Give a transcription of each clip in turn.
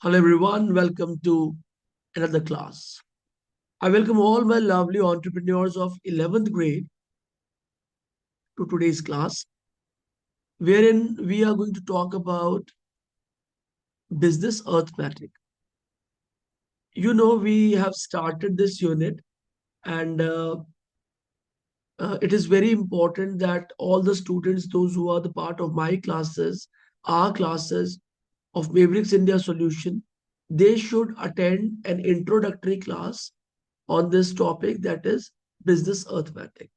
Hello everyone, welcome to another class. I welcome all my lovely entrepreneurs of 11th grade to today's class, wherein we are going to talk about business arithmetic. We have started this unit, and it is very important that all the students, those who are the part of my classes, our classes of Mavericks India Solution, they should attend an introductory class on this topic, that is business arithmetic.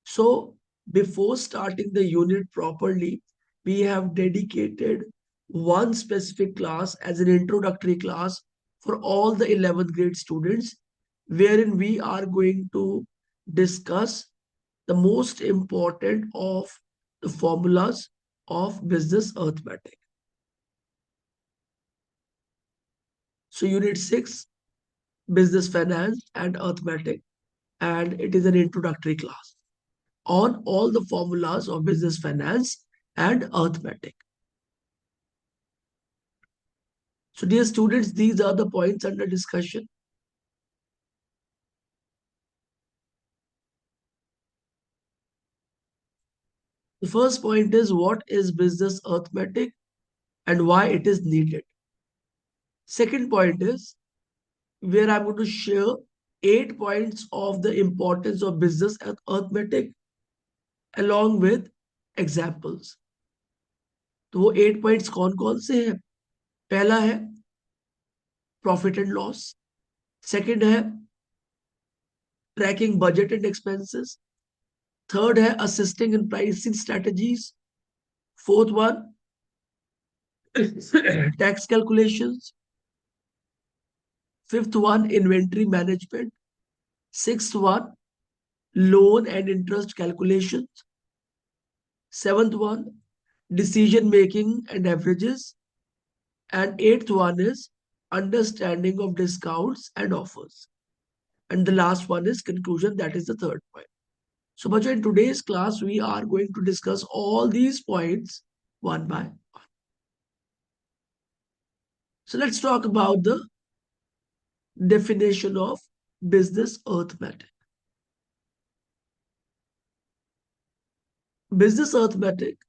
So before starting the unit properly, we have dedicated one specific class as an introductory class for all the 11th grade students, wherein we are going to discuss the most important of the formulas of business arithmetic. So unit 6, business finance and arithmetic, and it is an introductory class on all the formulas of business finance and arithmetic. So dear students, these are the points under discussion. The first point is, what is business arithmetic and why it is needed. Second point is where I'm going to share 8 points of the importance of business arithmetic along with examples. तो वो 8 points कौन कौन से हैं? पहला है profit and loss, second है tracking budget and expenses, third है assisting in pricing strategies, fourth one tax calculations, fifth one inventory management, sixth one loan and interest calculations, seventh one decision making and averages, and eighth one is understanding of discounts and offers, and the last one is conclusion, that is the third point. So Bacha, in today's class we are going to discuss all these points one by one. So let's talk about the definition of business arithmetic. Business arithmetic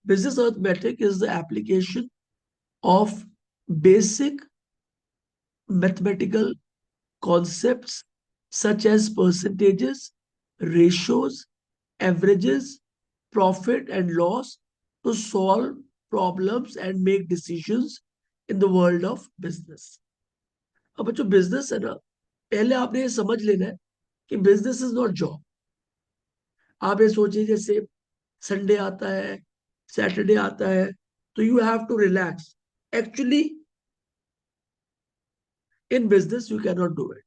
Business arithmetic is the application of basic mathematical concepts such as percentages, ratios, averages, profit and loss to solve problems and make decisions in the world of business. अब जो business है ना, पहले आपने ये समझ लेना है कि बिजनेस इज नॉट जॉब. आप ये सोचिए जैसे संडे आता है, सैटरडे आता है, तो you have to relax. Actually in business you can not do it.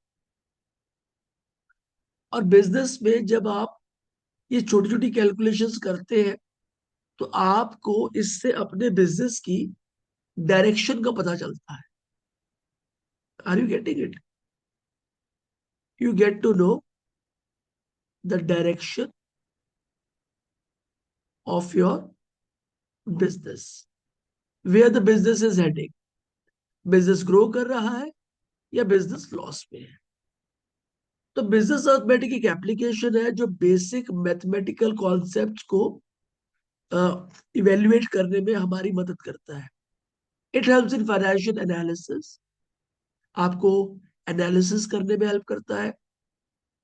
और बिजनेस में जब आप ये छोटी छोटी कैलकुलेशंस करते हैं, तो आपको इससे अपने बिजनेस की डायरेक्शन का पता चलता है. Are you getting it? You get to know the direction of your business, where the business is heading. Business grow कर रहा है या बिजनेस लॉस में है. तो बिजनेस अर्थमेटिक एक एप्लीकेशन है जो बेसिक मैथमेटिकल कॉन्सेप्ट्स को इवेल्युएट करने में हमारी मदद करता है. It helps in financial analysis. आपको एनालिसिस करने में हेल्प करता है,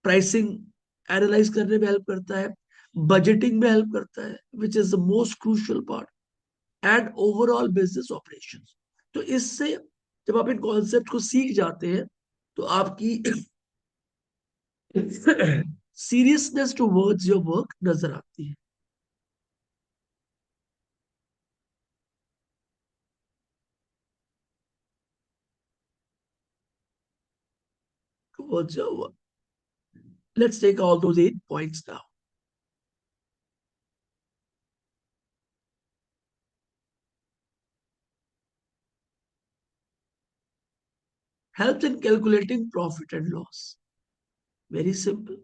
प्राइसिंग एनालाइज करने में हेल्प करता है, बजटिंग में हेल्प करता है, which is the most crucial part, and overall business operations. तो इससे जब आप इन कॉन्सेप्ट को सीख जाते हैं, तो आपकी सीरियसनेस टुवर्ड्स योर वर्क नजर आती है. Towards your work. Let's take all those 8 points now. Helps in calculating profit and loss. Very simple.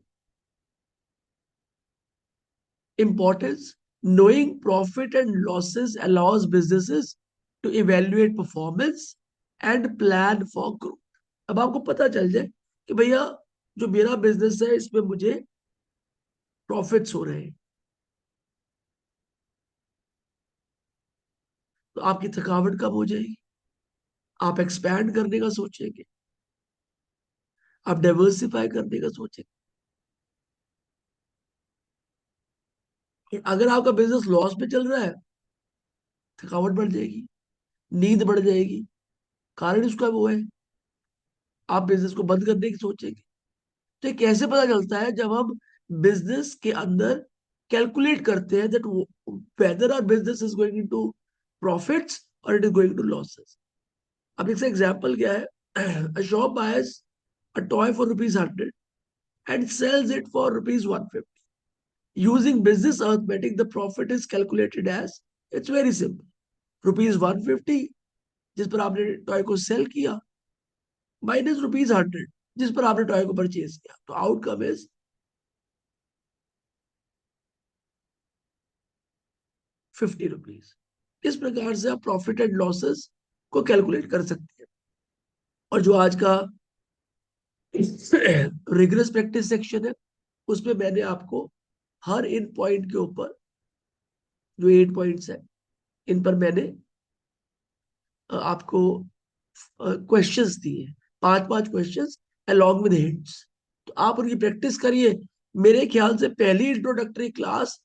Importance: knowing profit and losses allows businesses to evaluate performance and plan for growth. अब आपको पता चल जाए कि भैया जो मेरा business है इसमें मुझे प्रॉफिट्स हो रहे हैं, तो आपकी थकावट कम हो जाएगी, आप एक्सपैंड करने का सोचेंगे, आप डाइवर्सिफाई करने का सोचेंगे। अगर आपका बिजनेस लॉस में चल रहा है, थकावट बढ़ जाएगी, नींद बढ़ जाएगी। कारण इसका वो है, आप बिजनेस को बंद करने की सोचेंगे। तो ये कैसे पता चलता है? जब हम बिजनेस के अंदर कैलकुलेट करते हैं that whether our business is going into profits और it is going to losses. अब इसका एग्जांपल क्या है? A shop buyers a toy for ₹100 and sells it for ₹150. Using business arithmetic, the profit is calculated as, it's very simple. ₹150 जिस पर आपने toy को cell किया, माइनस ₹100 जिस पर आपने टॉय को परचेज किया, तो आउटकम इज ₹50। इस प्रकार से आप प्रॉफिट एंड लॉसेस को कैलकुलेट कर सकते हैं। और जो आज का रिगरस प्रैक्टिस सेक्शन है, उसमें मैंने आपको हर इन पॉइंट के ऊपर, जो 8 पॉइंट्स है, इन पर मैंने आपको क्वेश्चंस दिए, 5-5 क्वेश्चंस अलॉन्ग विद हिंट्स। तो आप उनकी प्रैक्टिस करिए। मेरे ख्याल से पहली इंट्रोडक्टरी क्लास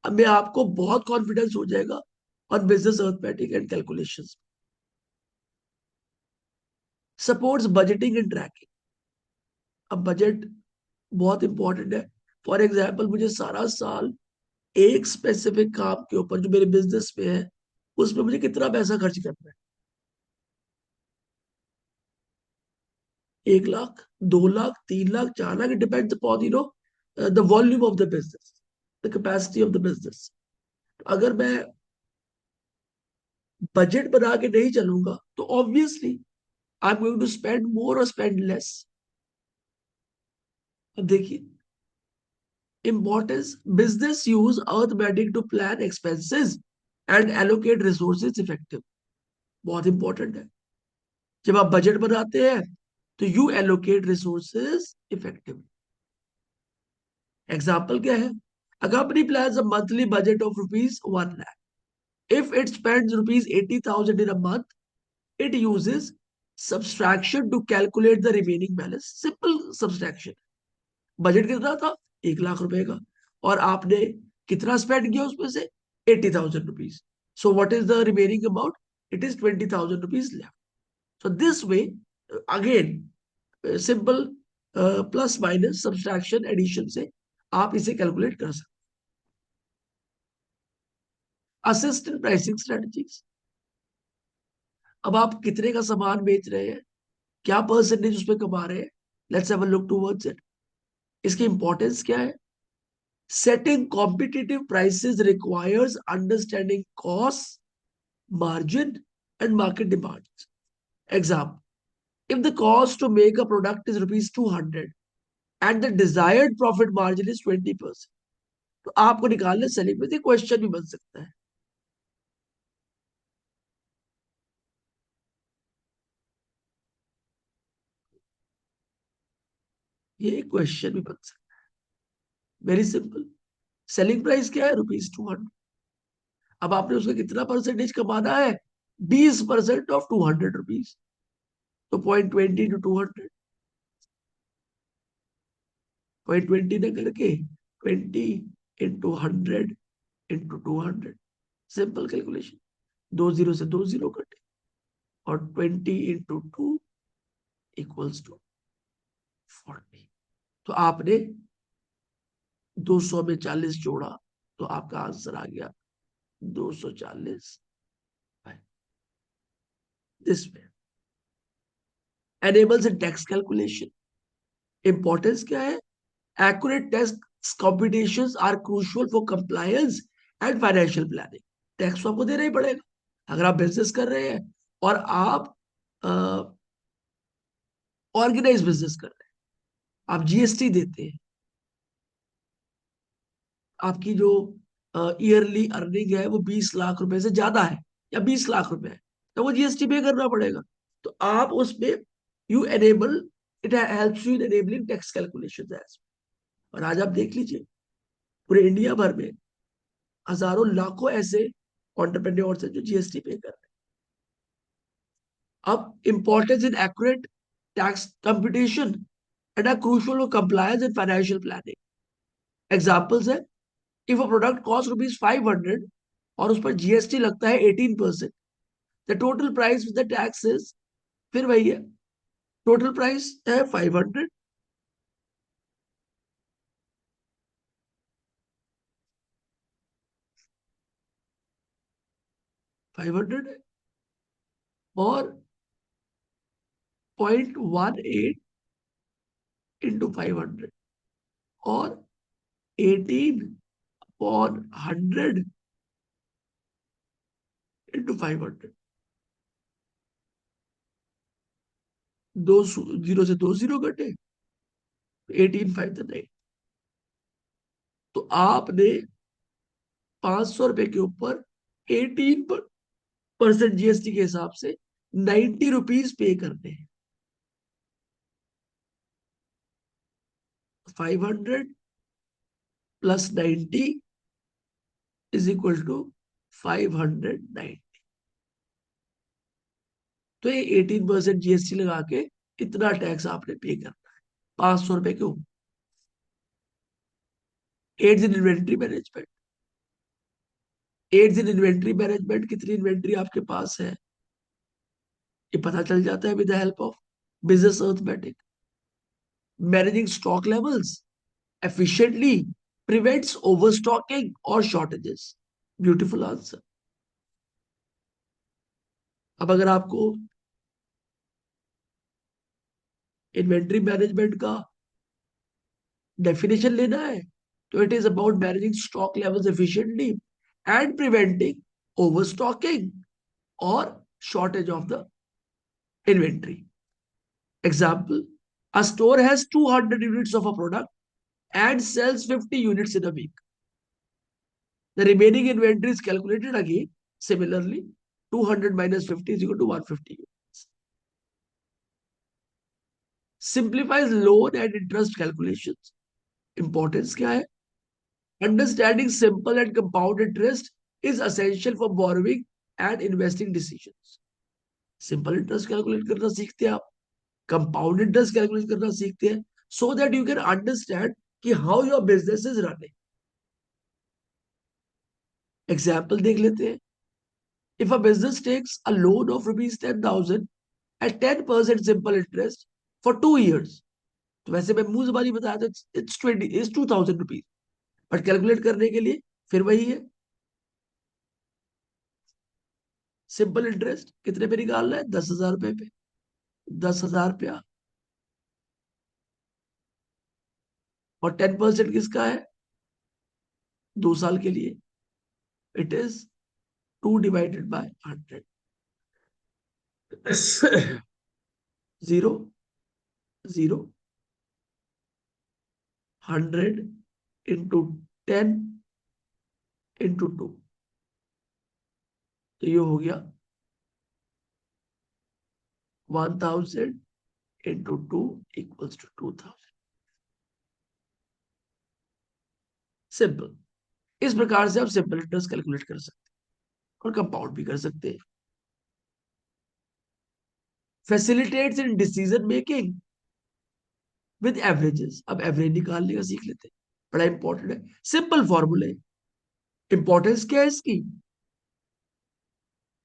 में आपको बहुत कॉन्फिडेंस हो जाएगा और business arithmetic and calculations. Supports budgeting and tracking. अब बजट बहुत इंपॉर्टेंट है। फॉर एग्जाम्पल, मुझे सारा साल एक स्पेसिफिक काम के ऊपर जो मेरे बिजनेस में है, उसमें मुझे कितना पैसा खर्च करना है, 1 lakh, 2 lakh, 3 lakh, 4 lakh, it depends upon the volume of the business, the capacity of the business. अगर मैं बजट बना के नहीं चलूंगा तो obviously I am going to spend more or spend less. अब देखिए, importance: business use arithmetic to plan expenses and allocate resources effective. बहुत इंपॉर्टेंट है। जब आप बजट बनाते हैं तो you allocate resources effective. Example क्या है? A company plans a monthly budget of ₹1 lakh. If it spends ₹80,000 in a month, it uses subtraction to calculate the remaining balance. Simple subtraction. Budget कितना था? 1 लाख रुपए का, और आपने कितना स्पेंड किया उसमें से? ₹80,000. So what is the remaining amount? It is ₹20,000 left. So this way, again, simple plus minus subtraction addition से आप इसे कैलकुलेट कर सकते हैं। Assistant pricing strategies. अब आप कितने का सामान बेच रहे हैं, क्या परसेंटेज उस पर कमा रहे हैं, let's have a look towards it. इसकी इंपॉर्टेंस क्या है? Setting competitive prices requires understanding cost, margin and market demands. Example: if the cost to make a product is ₹200 and the desired profit margin is 20%, तो आपको निकालना selling में question भी बन सकता है। ये क्वेश्चन भी बन सकता है। Very simple. सेलिंग प्राइस क्या है? ₹200। अब आपने उसका कितना परसेंटेज कमाना है? 20% ऑफ ₹200। तो 0.20 into 200, 0.20 ने करके 20 into 100 into 200। Simple calculation. 2 zero से 2 जीरो कटे, और 20 into 2 इक्वल्स टू 40। तो आपने 200 में 40 जोड़ा, तो आपका आंसर आ गया 240। This way enables a tax calculation. Importance क्या है? Accurate tax computations are crucial for compliance and financial planning. Tax तो आपको देना ही पड़ेगा अगर आप बिजनेस कर रहे हैं और आप ऑर्गेनाइज बिजनेस कर रहे हैं, आप जीएसटी देते हैं। आपकी जो ईयरली अर्निंग है वो 20 लाख रुपए से ज्यादा है या 20 लाख रुपए है, तो वो जीएसटी पे करना पड़ेगा। तो आप उसमें you enable, it helps you in enabling tax calculation as. और आज आप देख लीजिए पूरे इंडिया भर में हजारों लाखों ऐसे एंटरप्रेन्योर्स हैं जो जीएसटी पे कर रहे हैं। अब importance in accurate tax computation and a crucial compliance in financial planning. Examples है, इफ अ प्रोडक्ट कॉस्ट ₹500 और उस पर जीएसटी लगता है 18%, the total price with the tax is, फिर वही है, टोटल प्राइस है 500, 500 है, और 0.18 इंटू 500 और 18/100 इंटू 500। दो जीरो से दो जीरो कटे, 18 5 9। तो आपने 500 रुपए के ऊपर 18% जीएसटी के हिसाब से 90 रुपीज पे करने हैं। 500 प्लस 90 इज इक्वल टू 590। तो ये 18% जीएसटी लगा के इतना टैक्स आपने पे करना है 500 रुपए के ऊपर। Aids in inventory management, aids in inventory management, कितनी इन्वेंट्री आपके पास है ये पता चल जाता है with the help of business arithmetic. Managing stock levels efficiently prevents overstocking or shortages। Beautiful answer. अब अगर आपको इन्वेंट्री मैनेजमेंट का डेफिनेशन लेना है तो it is about managing stock levels efficiently and preventing overstocking और shortage of the inventory. Example, a store has 200 units of a product and sells 50 units in a week. The remaining inventory is calculated again similarly, 200 minus 50 is equal to 150 units. Simplifies loan and interest calculations। Importance क्या है? Understanding simple and compound interest is essential for borrowing and investing decisions। Simple interest calculate करना सीखते हैं आप, compound interest calculate करना सीखते हैं, so that you can understand कि how your business is running. Example देख लेते हैं। If a business takes a loan of ₹10,000 at 10% simple interest for 2 years, तो वैसे मैं मुंह जबानी बताया था इट्स 2,000 रुपीज, बट कैलकुलेट करने के लिए फिर वही है, सिंपल इंटरेस्ट कितने पे निकालना है, 10,000 रुपए पे, 10,000 रुपया, और 10% किसका है, 2 साल के लिए, इट इज 2/100। 0 0 100 इंटू 10 इंटू 2, तो ये हो गया 1,000 इंटू 2 इक्वल्स टू 2,000। सिंपल। इस प्रकार से आप सिंपल इंटरेस्ट कैलकुलेट कर सकते हैं और कंपाउंड भी कर सकते हैं। Facilitates in decision making with averages. अब एवरेज निकालने का सीख लेते हैं, बड़ा इंपॉर्टेंट है, सिंपल फॉर्मूले। इंपॉर्टेंस क्या है इसकी?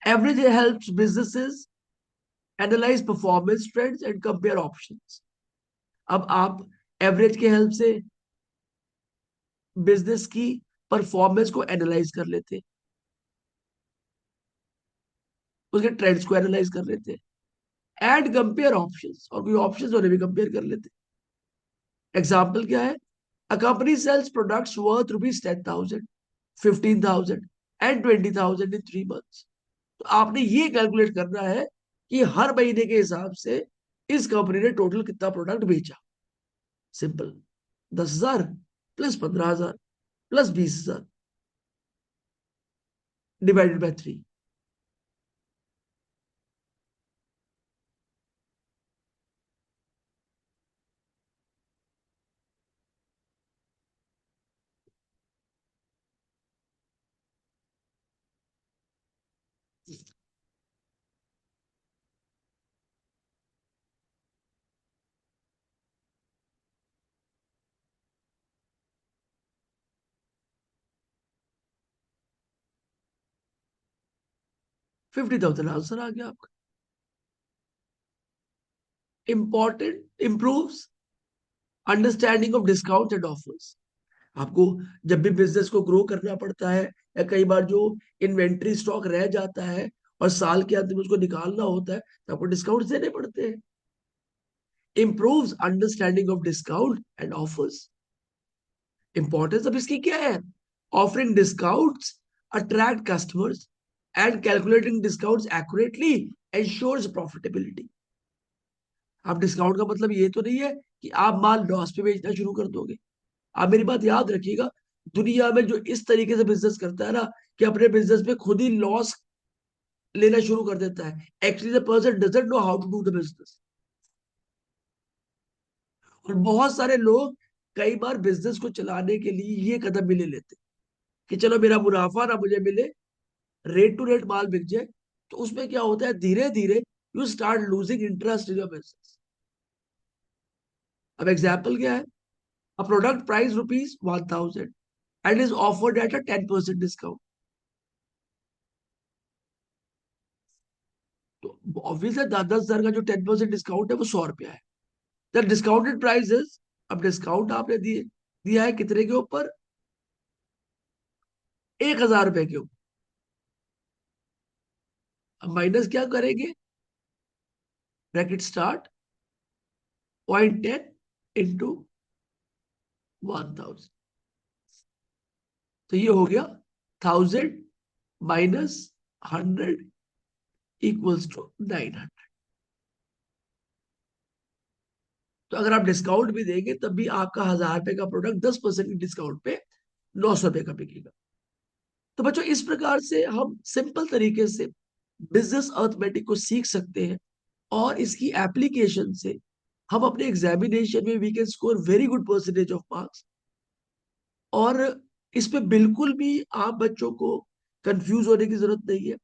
Average helps businesses analyse performance trends and compare options. अब आप एवरेज के हेल्प से बिजनेस की परफॉर्मेंस को एनालाइज कर लेते हैं, उसके ट्रेंड्स को एनालाइज कर लेते हैं, एंड कंपेयर ऑप्शंस, और कोई ऑप्शंस होने भी कंपेयर कर लेते हैं। एग्जाम्पल क्या है? A company sells products worth ₹10,000, 15,000 and 20,000 in 3 months। तो आपने ये कैलकुलेट करना है कि हर महीने के हिसाब से इस कंपनी ने टोटल कितना प्रोडक्ट बेचा। Simple, 10,000 plus 15,000 plus 20,000 divided by 3। 50,000 answer आ गया आपका। Important improves understanding of discount and offers. आपको जब भी बिजनेस को ग्रो करना पड़ता है, या कई बार जो इन्वेंट्री स्टॉक रह जाता है और साल के अंत में उसको निकालना होता है, तो आपको डिस्काउंट देने पड़ते हैं। Improves understanding of discount and offers. Importance अब इसकी क्या है? Offering discounts attract customers and calculating discounts accurately ensures profitability. आप डिस्काउंट का मतलब ये तो नहीं है कि आप माल लॉस पे बेचना शुरू कर दोगे। आप मेरी बात याद रखिएगा, दुनिया में जो इस तरीके से बिजनेस करता है ना, कि अपने बिजनेस में खुद ही लॉस लेना शुरू कर देता है, actually the person doesn't know how to do the business. और बहुत सारे लोग कई बार बिजनेस को चलाने के लिए ये कदम भी ले लेते हैं कि चलो मेरा मुनाफा ना मुझे मिले, रेट टू रेट माल बिक जाए। तो उसमें क्या होता है, धीरे धीरे you start losing interest in your business. अब एग्जाम्पल क्या है? A product price ₹1,000 and is offered at a 10% discount. तो ऑब्वियस है 10,000 का जो 10% डिस्काउंट है वो ₹100 है। द डिस्काउंटेड प्राइस इज, अब डिस्काउंट आपने दिया है कितने के ऊपर? ₹1,000 के ऊपर। अब माइनस क्या करेंगे? Bracket start, 0.10 into 1,000। तो ये हो गया 1,000 माइनस 100 इक्वल्स टू 900। तो अगर आप डिस्काउंट भी देंगे तब भी आपका ₹1,000 का प्रोडक्ट 10% डिस्काउंट पे ₹900 का बिकेगा। तो बच्चों इस प्रकार से हम सिंपल तरीके से बिजनेस अर्थमेटिक को सीख सकते हैं, और इसकी एप्लीकेशन से हम अपने एग्जामिनेशन में we can score very good percentage of marks. और इस पे बिल्कुल भी आप बच्चों को कंफ्यूज होने की जरूरत नहीं है।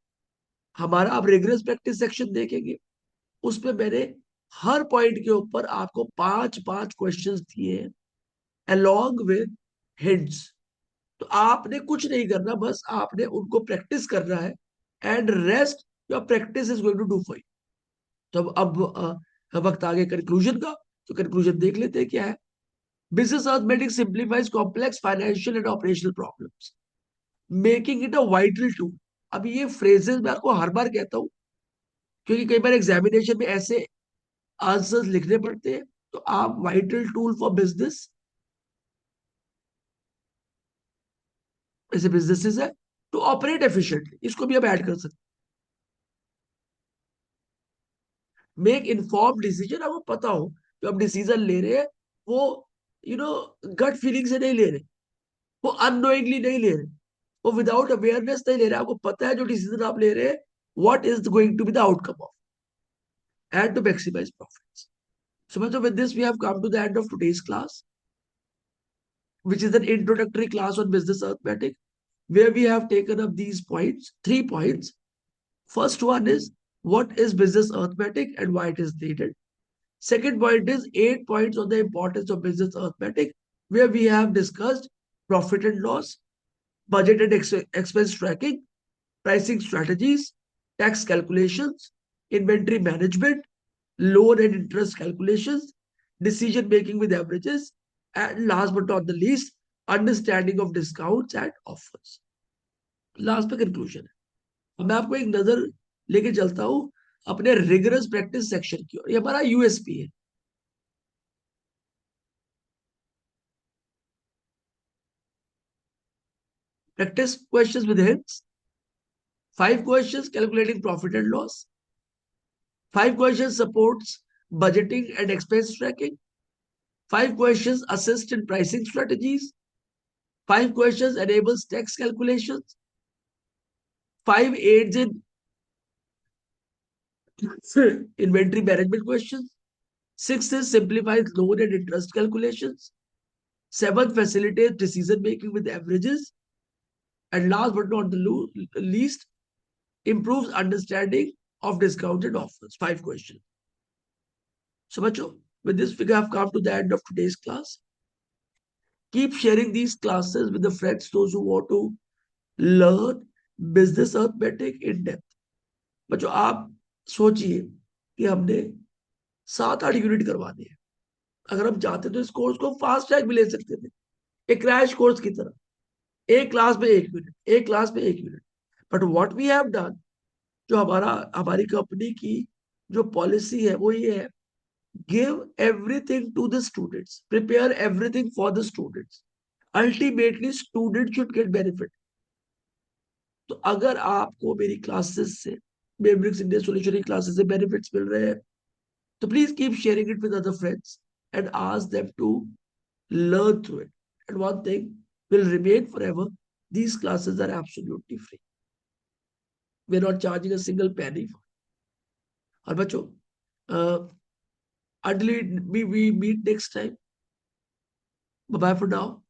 हमारा आप रिगरस प्रैक्टिस सेक्शन देखेंगे, उसमें मैंने हर पॉइंट के ऊपर आपको 5-5 क्वेश्चंस दिए हैं along with hints। तो आपने कुछ नहीं करना, बस आपने उनको प्रैक्टिस करना है, and rest your practice is going to do for you. तो वक्त आ गया कंक्लूजन का। तो कंक्लूजन देख लेते हैं क्या है। Business arithmetics simplifies complex financial and operational problems, making it a vital tool. अब ये फ्रेजेस मैं आपको हर बार कहता हूं, क्योंकि कई बार एग्जामिनेशन में ऐसे आंसर्स लिखने पड़ते हैं। तो आप वाइटल टूल फॉर बिजनेस, ऐसे बिजनेसेस है टू ऑपरेट एफिशिएंटली, इसको भी आप ऐड कर सकते हैं। मेक इन्फॉर्म डिसीजन, आपको पता हो जो आप डिसीजन ले रहे हैं वो यू नो गट फीलिंग से नहीं ले रहे, वो अननोइंगली नहीं ले रहे, वो विदाउट अवेयरनेस नहीं ले रहे। आपको पता है जो डिसीजन आप ले रहे हैं what is going to be the outcome of, and to maximise profits. So with this, we have come to the end of today's class, which is an introductory class on business arithmetic, where we have taken up these points, 3 points. First one is what is business arithmetic and why it is needed. Second point is 8 points on the importance of business arithmetic, where we have discussed profit and loss, budget and expense tracking, pricing strategies, tax calculations, inventory management, loan and interest calculations, decision making with averages, and last but not the least, understanding of discounts and offers. Last पे conclusion है। अब मैं आपको एक नजर लेके चलता हूं अपने रिगरस प्रैक्टिस सेक्शन की ओर। ये हमारा यूएसपी है। Practice questions with hints, 5 questions calculating profit and loss, 5 questions supports budgeting and expense tracking, 5 questions assist in pricing strategies, 5 questions enables tax calculations. 5 aids in inventory management questions. 6 is simplifies loan and interest calculations. 7 facilitates decision making with averages. And last but not the least, improves understanding of discounted offers. 5 questions. So, bacho, with this, we have come to the end of today's class. Keep sharing these classes with the friends, those who want to learn business arithmetic in depth. बच्चों आप सोचिए कि हमने 7-8 unit करवाने हैं. अगर हम चाहते तो इस कोर्स को फास्ट ट्रैक भी ले सकते थे, एक क्रैश कोर्स की तरह, एक क्लास में 1 यूनिट, एक क्लास में 1 unit. But what we have done, जो हमारी कंपनी की जो पॉलिसी है वो ये है, give everything to the students, prepare everything for the students. Ultimately student should get benefit. तो अगर आपको मेरी क्लासेस से, मेब्रिक्स इंडिया सॉल्यूशन की क्लासेस से बेनिफिट्स मिल रहे हैं, तो please keep sharing it with other friends and ask them to learn through it. And one thing will remain forever, these classes are absolutely free. We're not charging a single penny for it. और बच्चों, until we meet next time, bye bye for now.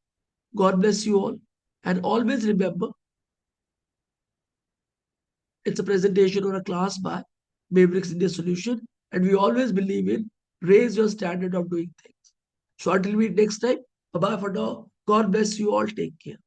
God bless you all. And always remember, it's a presentation or a class by Mavericks India Solution. And we always believe in raise your standard of doing things. So until we meet next time, bye bye for now. God bless you all. Take care.